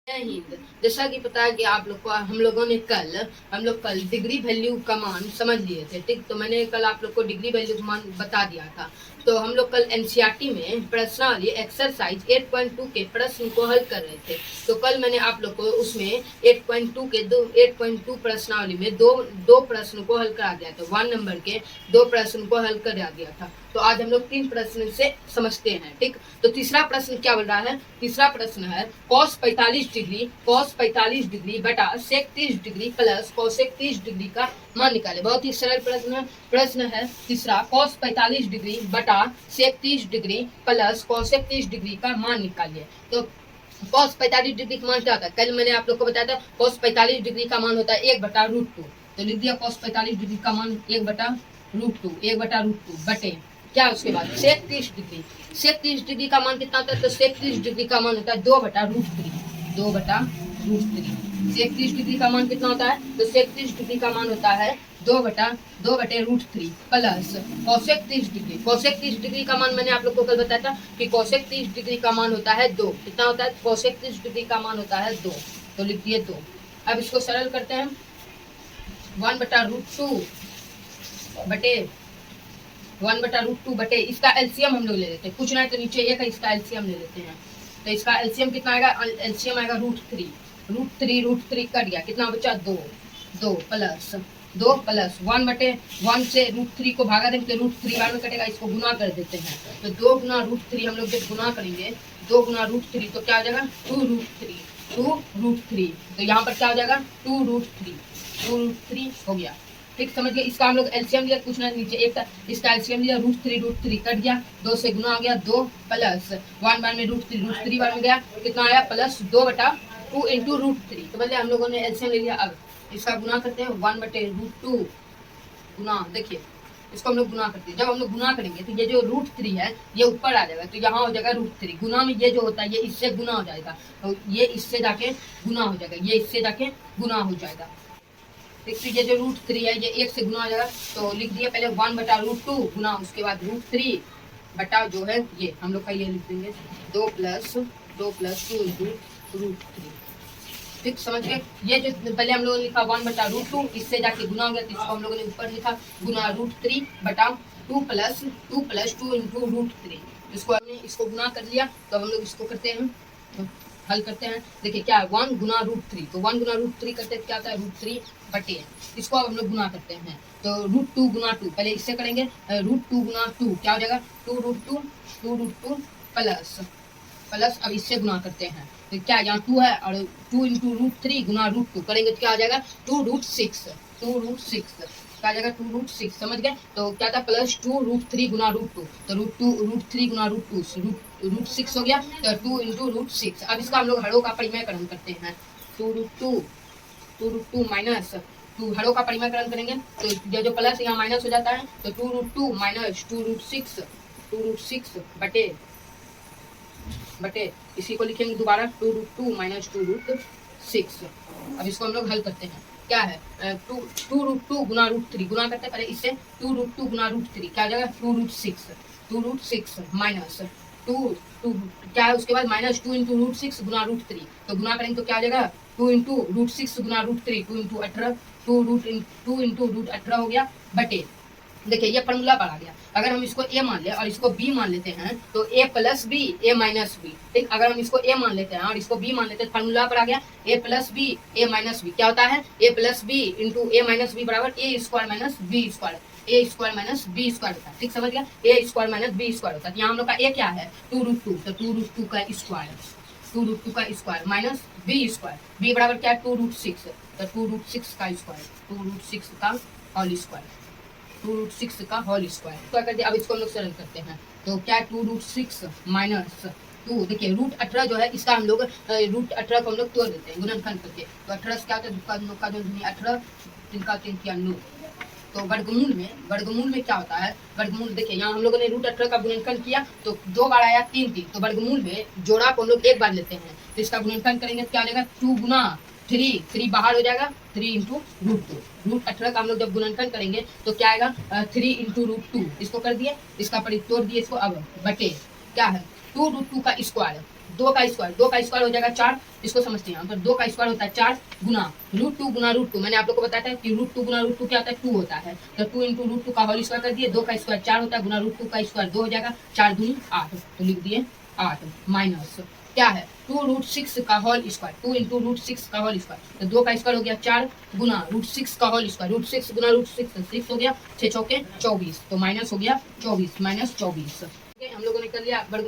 जय हिंद। जैसा कि पता है कि आप लोग को हम लोग कल डिग्री वैल्यू का मान समझ लिए थे, ठीक। तो मैंने कल आप लोग को डिग्री वैल्यू का मान बता दिया था। तो हम लोग कल एनसीईआरटी में प्रश्नावली एक्सरसाइज 8.2 के प्रश्न को हल कर रहे थे। तो कल मैंने आप लोग को उसमें 8.2 प्रश्नावली में दो प्रश्न को हल करा दिया था। 1 नंबर के 2 प्रश्न को हल करा दिया था। तो आज हम लोग 3 प्रश्न से समझते हैं, ठीक। तो तीसरा प्रश्न क्या बोल रहा है? तीसरा प्रश्न है cos 45 डिग्री बटा sec 30 degree plus cosec 30 degree का मान निकाले। बहुत ही सरल प्रश्न है तीसरा। cos 45 डिग्री बटा sec 30 degree plus cosec 30 degree का मान निकालिए। तो cos 45 डिग्री का मान क्या होता है? कल मैंने आप लोग को बताया था cos 45 डिग्री का मान होता है 1/√2। तो लिख दिया cos 45 डिग्री का मान 1/√2 बटे क्या उसके बाद sec 30 डिग्री। sec 30 डिग्री का मान कितना होता है? तो sec 30 डिग्री का मान होता है 2/√3। sec 30 डिग्री का मान कितना होता है? तो sec 30 डिग्री का मान होता है 2/√3 plus cosec 30 degree. cosec 30 degree का मान मैंने आप लोग को कल बताया था कि cosec 30 डिग्री का मान होता है 2। कितना होता है? cosec 30 डिग्री का मान होता है 2। तो लिख दिए 2। अब इसको सरल करते हैं। 1/√2 बटे इसका एलसीएम हम लोग ले लेते हैं। कुछ ना तो नीचे एक है, इसका एलसीएम ले लेते हैं। तो इसका एलसीएम कितना आएगा? एलसीएम आएगा √3 कट गया, कितना बचा? 2 प्लस 1/1 से √3 को भागा देंगे तो √3 बार में कटेगा। इसको गुना कर देते हैं। तो 2 गुना √3 हम लोग जब गुना करेंगे 2 गुना √3 तो क्या हो जाएगा? 2√3। तो यहाँ पर क्या हो जाएगा? 2√3 हो गया, ठीक। समझ गए? इसका हम लोग एलसीएम लिया, कुछ ना नीचे एक था, इसका एलसीएम लिया √3 कट गया, 2 से गुना हो गया 2 प्लस 1 बार में √3 बार में गया, कितना आया? Plus 2/2 into √3। तो मतलब हम लोगों ने एलसीएम ले लिया। अब इसका गुना करते हैं 1/√2 गुना, देखिए इसको हम लोग गुना करते हैं। जब हम लोग गुना करेंगे तो ये जो √3 है ये ऊपर आ जाएगा, तो यहाँ हो जाएगा √3 गुना में ये जो होता है ये इससे गुना हो जाएगा, तो ये इससे जाके गुना हो जाएगा, ये इससे जाके गुना हो जाएगा। देखिए ये जो √3 है ये 1 से गुना हो जाएगा। तो लिख दिया पहले 1/√2 गुना, उसके बाद √3 बटा जो है ये हम लोग का ये लिख देंगे 2 प्लस 2 इंटू √3, ठीक। समझ गए? ये जो पहले हम लोगों ने लिखा 1/√2 इससे जाके गुना हो गया, तो इसको हम लोगों ने ऊपर लिखा गुना √3 बटा 2 प्लस 2 इंटू √3। इसको हमने इसको गुना कर लिया। तो हम लोग इसको करते हैं, हल करते हैं। देखिए क्या है? 1 गुना √3, तो 1 गुना √3 करते क्या आता है? √3 बटे इसको अब हम लोग गुना करते हैं। तो √2 गुना 2 पहले इससे करेंगे। √2 गुना 2 क्या हो जाएगा? 2√2 प्लस अब इससे गुना करते हैं। तो क्या यहाँ 2 है और 2 इंटू √3 गुना √2 करेंगे तो क्या आ जाएगा? 2√6 क्या आ जाएगा? 2√6। समझ गए? तो क्या था? प्लस 2√3 गुना √2, तो √3 गुना √2 √6 हो गया, तो 2 इंटू √6। अब इसका हम लोग हरों का परिमेयकरण करते हैं। 2√2 माइनस 2 हरों का परिमेयकरण करेंगे तो जो प्लस यहाँ माइनस हो जाता है, तो 2√2 माइनस 2√6 बटे इसी को लिखेंगे दोबारा 2√2 माइनस 2√6। अब इसको हम लोग हल करते हैं। क्या है? 2√2 गुना √3 गुना करते हैं पहले इससे। 2√2 गुना √3 क्या आ जाएगा? 2√6 माइनस 2 क्या है उसके बाद? माइनस 2 इंटू √6 गुना √3। तो गुना करेंगे तो क्या आ जाएगा? 2 इंटू √6 गुना √3 2 इंटू 18 2 इंटू √18 हो गया बटे। देखिए ये फॉर्मूला पर आ गया। अगर हम इसको a मान ले और इसको b मान लेते हैं तो a plus B a minus B, ठीक। अगर हम इसको a मान लेते हैं और इसको b मान लेते हैं, फॉर्मूला पर आ गया a plus B a minus B. क्या होता है? a plus B into a minus B बराबर a² minus B square, a² minus B square होता है, ठीक। समझ गया? a² माइनस बी स्क्वायर होता है। यहाँ हम लोग का a क्या है? 2√2, तो 2√2 का square minus B square, B बराबर क्या है? 2√6, तो 2√6 का स्क्वायर, 2√6 का होल स्क्वायर, 2√6 का होल स्क्वायर। क्या करते हैं? अब इसको हम लोग सरल करते हैं। तो क्या? 2√6 माइनस 2, देखिए √18 जो है इसका हम लोग √18 को हम लोग तोड़ देते हैं गुणनखंड करके। तो 18 से क्या होता है? का जो 18 3 का 3 किया 9। तो वर्गमूल में क्या होता है? वर्गमूल देखिए यहाँ हम लोगों ने √18 का गुणनखंड किया तो 2 बार आया 3। तो वर्गमूल में जोड़ा को हम लोग 1 बार लेते हैं। तो इसका गुणनखंड करेंगे तो क्या आ जाएगा? 2 गुना 3 बाहर हो जाएगा 3 इंटू √2 का हम लोग जब गुणनखंड करेंगे तो क्या आएगा? 3 इंटू √2 इसको कर दिए, इसका तोड़ दिए इसको। अब बटे क्या है? 2√2 का स्क्वायर 2 का स्क्वायर हो जाएगा 4, इसको समझते हैं यहाँ पर 2 का स्क्वायर होता है 4 गुना √2 गुना √2, मैंने आप लोग को बताया था कि √2 गुना √2 क्या होता है 2 होता है, तो 2 इंटू √2 का होल स्क्वायर कर दिए, 2 का स्क्वायर 4 होता है गुना √2 का स्क्वायर 2 हो जाएगा, 4 दूनी 8, तो लिख दिए 8 माइनस क्या है 2√6 का होल स्क्वायर, 2 इंटू √6 का होल स्क्वायर, तो 2 का स्क्वायर हो गया 4 गुना √6 का होल स्क्वायर, √6 गुना √6 6 हो गया, 6 चौके 24, तो माइनस हो गया 24 माइनस 24। हम लोगों ने कर लिया वर्ग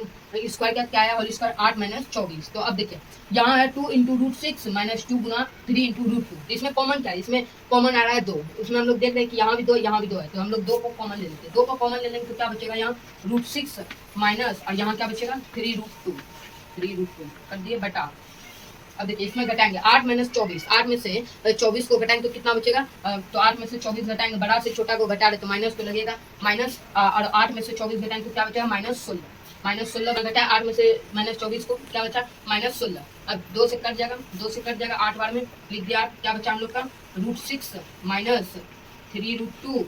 स्क्वायर का क्या है होल स्क्वायर 8 माइनस 24। तो अब देखिए यहाँ है 2 इंटू √6 माइनस 2 गुना 3 इंटू √2, इसमें कॉमन क्या है, इसमें कॉमन आ रहा है 2, इसमें हम लोग देख रहे हैं कि यहाँ भी 2 यहाँ भी 2 है, तो हम लोग 2 को कॉमन ले लेते हैं, 2 को कॉमन ले लेंगे तो क्या बचेगा यहाँ √6 माइनस और यहाँ क्या बचेगा 3√2 कर दिए बटा। अब देखिए इसमें घटाएंगे 8 माइनस 24, 8 में से 24 को घटाएंगे तो कितना बचेगा, तो 8 में से 24 घटाएंगे, बड़ा से छोटा को घटा रहे तो माइनस तो लगेगा माइनस, और 8 में से 24 घटाएंगे तो क्या बचेगा -16 घटाया 8 में से -24 को क्या बचा -16, अब 2 से कट जाएगा 8 बार में लिख दिया, क्या बचा हम लोग का √6 माइनस 3√2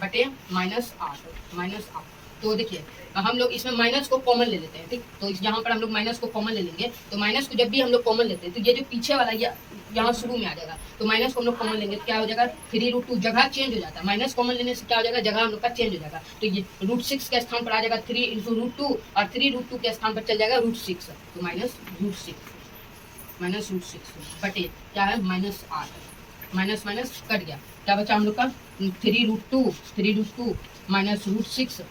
बटे -8। तो देखिए हम लोग इसमें माइनस को कॉमन ले लेते हैं, ठीक, तो यहाँ पर हम लोग माइनस को कॉमन ले लेंगे, तो माइनस को जब भी हम लोग कॉमन लेते हैं तो ये जो पीछे वाला यहाँ शुरू में आ जाएगा, तो माइनस को हम लोग कॉमन लेंगे तो क्या हो जाएगा 3√2, जगह चेंज हो जाता है, माइनस कॉमन लेने से क्या हो जाएगा जगह हम लोग का चेंज हो जाएगा, तो ये √6 के स्थान पर आ जाएगा 3 इंटू √2 और 3√2 के स्थान पर चल जाएगा √6, तो माइनस रूट सिक्स बटे क्या है -8, माइनस कट गया, क्या बचा हम लोग का 3√2 माइनस √6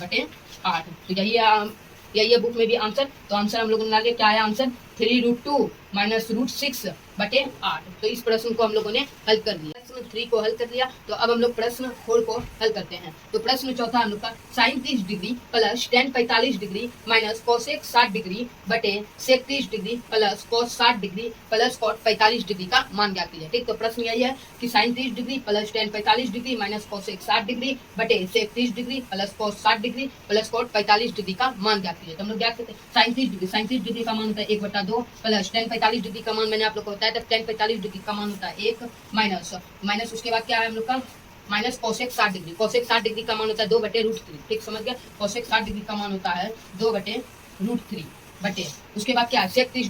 बटे 8, तो यही है बुक में भी आंसर, तो आंसर हम लोगों ने डाल क्या है आंसर 3√2 माइनस √6 बटे 8। तो इस प्रश्न को हम लोगों ने हल कर दिया, प्रश्न 3 को हल कर लिया, तो अब हम लोग प्रश्न 4 को हल करते हैं। तो प्रश्न चौथा हम लोग का sin 30 degree plus tan 45 degree minus cosec 60 degree बटे sec 30 degree plus cos 60 degree plus cot 45 degree का मान ज्ञात कीजिए। ठीक, तो प्रश्न यही है कि sin 30 degree plus tan 45 degree minus cosec 60 degree बटे sec 30 degree plus cos 60 degree plus cot 45 degree का मान ज्ञात कीजिए। तो हम लोग ज्ञात करते हैं sin 30 डिग्री का मान होता है 1/2 प्लस tan 45 डिग्री का मान मैंने आप लोग को बताया था, tan 45 डिग्री का मान होता है 1 माइनस उसके बाद क्या है हम लोग का माइनस cosec 60 डिग्री का मान होता है 2/√3। ठीक, समझ गया, cosec 60 डिग्री का मान होता है 2/√3 बटे उसके बाद क्या है sec 30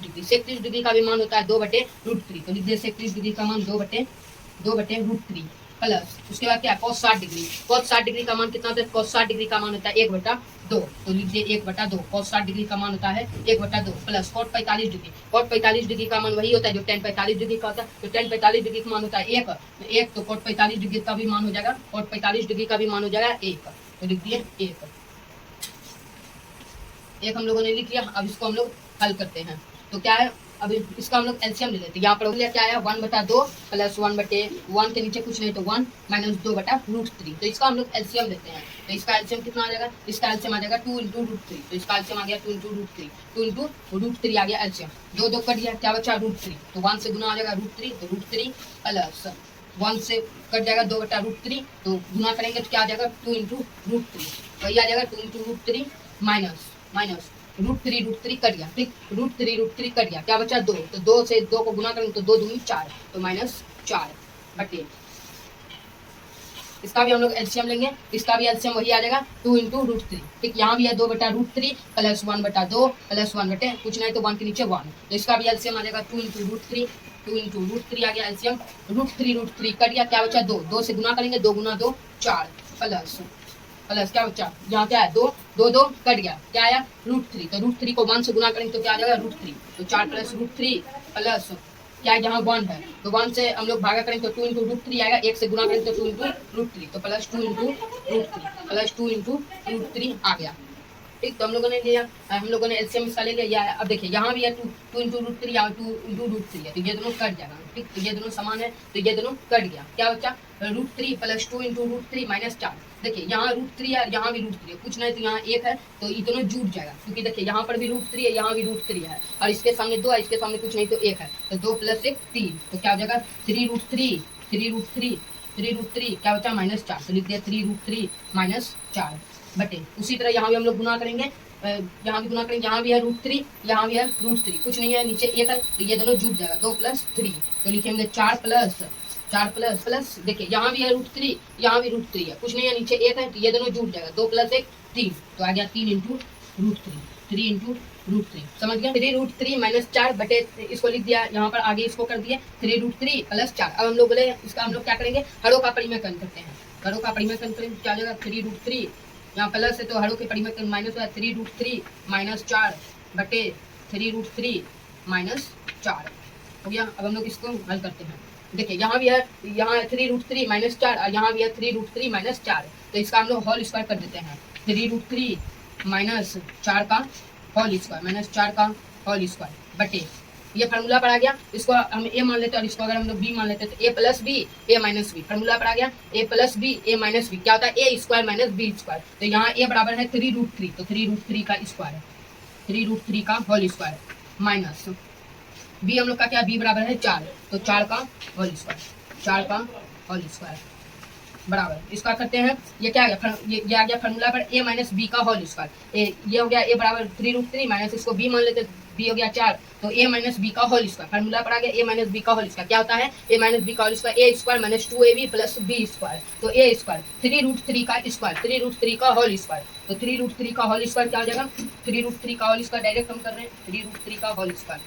डिग्री का भी मान होता है 2/√3, तो लिख दिए sec 30 डिग्री का मान 2/√3 प्लस उसके बाद क्या है cos 60 डिग्री का मान कितना होता है, cos 60 डिग्री का मान होता है 1/2, तो लिख दिए 1/2, cos 60 डिग्री का मान होता है 1/2 प्लस cot 45 डिग्री का मान वही होता है जो tan 45 डिग्री का होता है, तो tan 45 डिग्री का मान होता है 1, तो cot 45 डिग्री का भी मान हो जाएगा 1, तो लिख दिए 1 हम लोगों ने लिख लिया। अब इसको हम लोग हल करते हैं, तो क्या है अब इसका हम लोग एलसीएम ले लेते हैं। यहाँ पर हो गया क्या है 1/2 प्लस 1/1 के नीचे कुछ नहीं तो 1 माइनस 2/√3, तो इसका हम लोग एलसीएम लेते हैं। तो इसका एलसीएम कितना आ जाएगा, इसका एलसीएम आ जाएगा 2 इंटू √3, तो इसका एलसीएम आ गया 2 इंटू √3 आ गया एलसीएम, 2 कट गया, क्या बचा √3, तो 1 से गुना आ जाएगा √3, तो √3 प्लस 1 से कट जाएगा 2/√3, तो गुना करेंगे तो क्या आ जाएगा 2 इंटू √3, वही आ जाएगा 2 इंटू √3 माइनस √3 कट गया। ठीक, √3 कट गया, क्या बचा 2, तो 2 से 2 को गुना करेंगे तो 2 दूनी 4, तो -4 बटे इसका भी हम लोग एलसीएम लेंगे, इसका भी एलसीएम वही आ जाएगा 2 इंटू √3। ठीक, यहाँ भी है 2/√3 प्लस 1/2 प्लस 1 बटे कुछ नहीं तो 1 के नीचे 1, तो इसका भी एलसीएम आ जाएगा 2 इंटू √3 आ गया एलसीएम, √3 कट गया, क्या बचा 2 से गुना करेंगे 2 गुना 2 4 प्लस क्या बचा यहाँ क्या है 2 कट गया, क्या आया √3, तो √3 को 1 से गुना करेंगे तो क्या आ जाएगा √3, तो 4 प्लस √3 प्लस क्या है जहाँ 1 है तो 1 से हम लोग भागा करेंगे तो 2 इंटू √3 आएगा, 1 से गुना करेंगे तो 2 इंटू √3, तो प्लस 2 इंटू √3 आ गया। ठीक, तो हम लोगों ने लिया, हम लोगों ने एलसीएम इसका ले लिया। अब देखिए यहाँ भी है 2 इंटू √3 यहाँ 2 इंटू √3 है, तो ये दोनों कट जाएगा। ठीक, तो ये दोनों समान है तो ये दोनों कट गया, क्या बचा √3 प्लस 2 इंटू √3 माइनस 4। देखिए यहाँ √3 है यहाँ भी √3 है, कुछ नहीं तो यहाँ 1 है तो ये दोनों जुट जाएगा, क्योंकि देखिए यहाँ पर भी √3 है यहाँ भी √3 है और इसके सामने 2 है इसके सामने कुछ नहीं तो 1 है, तो 2 प्लस 1 3, तो क्या हो जाएगा 3√3 क्या बचा -4, तो लिख दिया 3√3 -4 बटे उसी तरह यहाँ भी हम लोग गुना करेंगे, यहाँ भी गुना करेंगे, यहाँ भी है √3 यहाँ भी है √3, कुछ नहीं है नीचे 1 है तो ये दोनों जुट जाएगा 2 + 3, तो लिखेंगे 4 प्लस देखिए यहाँ भी है √3 यहाँ भी √3 है, कुछ नहीं है नीचे 1 है तो ये दोनों जुट जाएगा 2 + 1 3, तो आ गया 3 इंटू √3 √3 समझ गया। 3√3 माइनस 4 बटे इसको लिख दिया यहाँ पर, आगे इसको कर दिए 3√3 प्लस 4। अब हम लोग बोले इसका हम लोग क्या करेंगे, हरों का परिमेयकरण करते हैं। हरों का परिमेयकरण करेंगे क्या हो जाएगा, 3√3 यहाँ प्लस है तो हरों के परिमेयकरण माइनस होगा, 3√3 माइनस 4 बटे 3√3 माइनस 4 हो गया। अब हम लोग इसको हल करते हैं। देखिए यहाँ भी है, यहाँ 3√3 माइनस 4 और यहाँ भी है 3√3 माइनस 4, तो इसका हम लोग होल स्क्वायर कर देते हैं। 3√3 माइनस 4 का होल स्क्वायर, माइनस 4 का होल स्क्वायर बटे, ये फार्मूला पर आ गया। इसको हम ए मान लेते हैं और इसको अगर हम लोग बी मान लेते हैं तो ए प्लस बी ए माइनस बी, फार्मूला पर आ गया ए प्लस बी ए माइनस बी, क्या होता है ए स्क्वायर माइनस बी स्क्वायर। तो यहाँ ए बराबर है 3√3, तो 3√3 का स्क्वायर है, 3√3 का होल स्क्वायर माइनस बी हम लोग का क्या, बी बराबर है 4, तो 4 का होल स्क्वायर, 4 का होल स्क्वायर बराबर इसका करते हैं। ये क्या आ गया, ये आ गया फार्मूला पर ए माइनस बी का होल स्क्वायर। ये हो गया ए बराबर 3√3 माइनस इसको बी मान लेते, बी हो गया 4, तो ए माइनस बी का होल स्क्वायर, फार्मूला पर आ गया ए माइनस बी का होल स्क्वायर। क्या होता है ए माइनस बी का whole square, A square minus 2ab plus B square, तो ए स्क्वायर 3√3 का स्क्वायर, 3√3 का होल स्क्वायर, तो 3√3 का होल स्क्वायर क्या हो जाएगा, 3√3 का होल स्क्वायर डायरेक्ट हम कर रहे हैं 3√3 का होल स्क्वायर,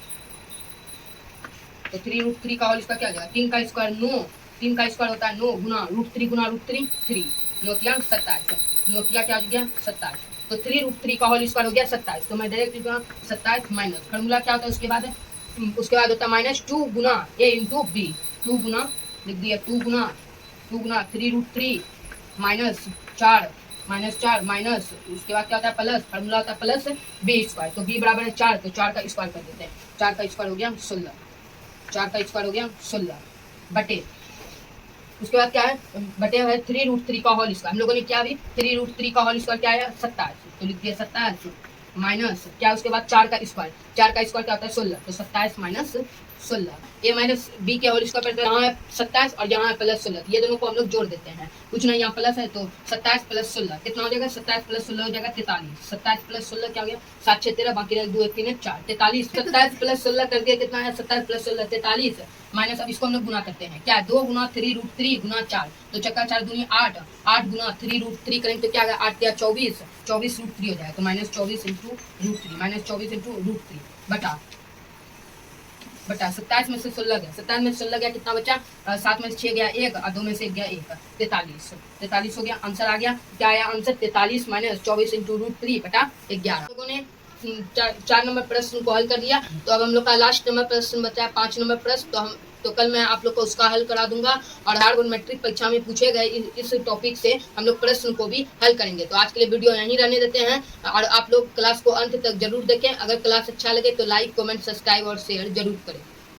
तो 3√3 का होल स्क्वायर क्या हो जाएगा, 3 का स्क्वायर 9, 3 का स्क्वायर होता है 9 गुना √3 गुना √3 3, 9 क्या 27, 9 क्या हो गया 27, तो 3√3 का होल स्क्वायर हो गया 27, तो मैं डायरेक्ट लिखूंगा 27 माइनस फार्मूला क्या होता है उसके बाद होता है माइनस 2 गुना ए इंटू बी, 2 गुना लिख दिया 2 गुना 3√3 माइनस 4 माइनस उसके बाद क्या होता है प्लस, फार्मूला होता है प्लस बी स्क्वायर, तो बी बराबर है 4, तो 4 का स्क्वायर कर देते हैं, 4 का स्क्वायर हो गया 16, 4 का स्क्वायर हो गया 16 बटे, उसके बाद क्या है बटे है 3√3 का होल स्क्वायर। हम लोगों ने क्या भी 3√3 का होल स्क्वायर क्या है 27, तो लिख दिया 27 माइनस क्या उसके बाद 4 का स्क्वायर, 4 का स्क्वायर क्या होता है 16, तो 27 माइनस 16, ए माइनस बी के होल स्क्वायर पर यहाँ है 27 और यहाँ है प्लस 16, ये दोनों को हम लोग जोड़ देते हैं, कुछ नहीं यहाँ प्लस है तो 27 प्लस 16 कितना हो जाएगा, 27 प्लस 16 हो जाएगा 43, 27 प्लस 16 क्या हो गया 7 6 13, बाकी 2 1 3 4 43, 27 प्लस 16 कर दिया कितना है 27 प्लस 16 43 माइनस, अब इसको हम लोग गुना करते हैं, क्या 2 गुना 3√3 गुना 4, तो चक्का 4 दूनी 8, 8 गुना 3√3 करेंगे तो क्या आएगा 8 या 24, 24√3 हो जाएगा, तो माइनस 24 इंटू √3, माइनस 24 इंटू √3 बटा 27 में से 16 गया, 27 में से 16 गया कितना बचा, 7 में से 6 गया 1 और 2 में से 1 गया 1, 43 हो गया, आंसर आ गया, क्या आया आंसर 43 माइनस 24 इंटू √3 बटा 11। लोगों ने 4 नंबर प्रश्न को हल कर दिया, तो अब हम लोग का लास्ट नंबर प्रश्न बचा है 5 नंबर प्रश्न, तो कल मैं आप लोग को उसका हल करा दूंगा, और हर बार मैट्रिक परीक्षा में पूछे गए इस टॉपिक से हम लोग प्रश्न को भी हल करेंगे। तो आज के लिए वीडियो यहीं रहने देते हैं, और आप लोग क्लास को अंत तक जरूर देखें। अगर क्लास अच्छा लगे तो लाइक कमेंट सब्सक्राइब और शेयर जरूर करें।